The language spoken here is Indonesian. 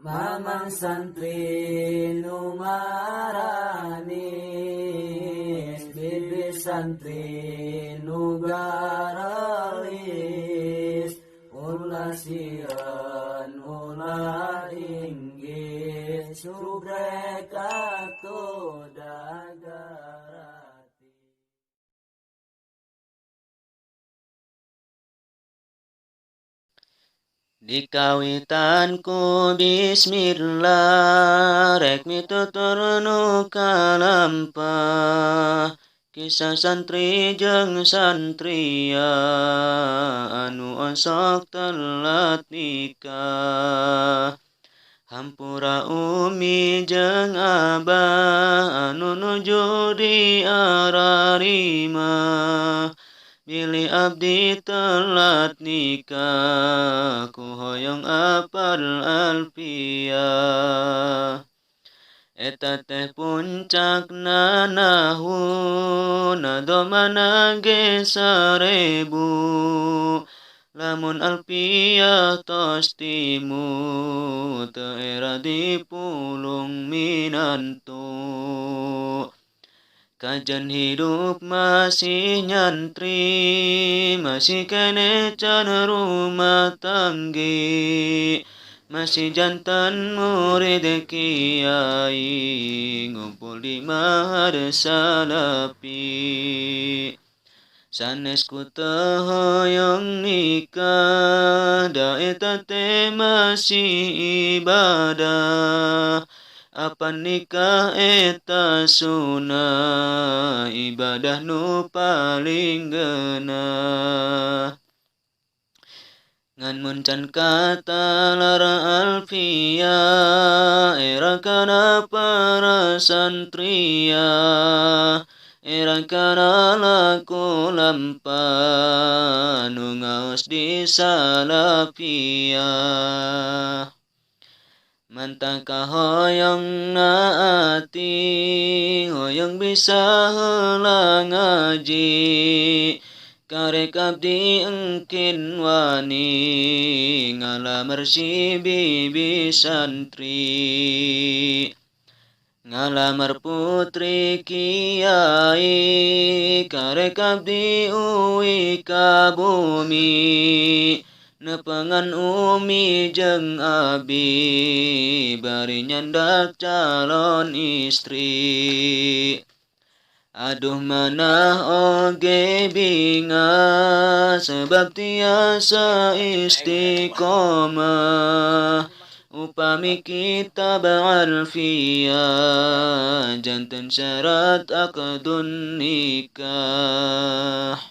Mamang santri nu maranis, bibi santri nu garalis, ulah sieun ulah inggih, subrek atuh dagarati. Dikawitanku bismillah, rek mitutur nu kalampah, kisah santri jeung santria anu osok telat nikah. Hampura umi jeung abah anu nuju diararima, bilih abdi telat nikah ku hoyong apal alfiah. Eta teh puncakna nahun domana ge 1000, lamun alfiah tos timu teu era dipulung minantu. Kajan hidup masih nyantri, masih kene can rumah tanggi, masih jantan murid kiai, ngumpul di mahar salapi. Sanes ku teu hoyong nikah, da eta teh masih ibadah. Apan nikah eta sunah, ibadah nu paling geunah. Ngan muncan kata lara alfiah, era kana para santria, era kana laku lampah, nu ngaos di salafiyah. Mantang kahoyong naati, hoyong bisa heula ngaji, karek abdi engkin wani, ngalamar si bibi santri. Ngalamar putri kiai, karek abdi uwi ka bumi, nepengan umi jeung abi, bari nyandak calon istri. Aduh manah oge binga, sebab tiasa istiqomah. Upami kitab alfiah, janten syarat akdun nikah.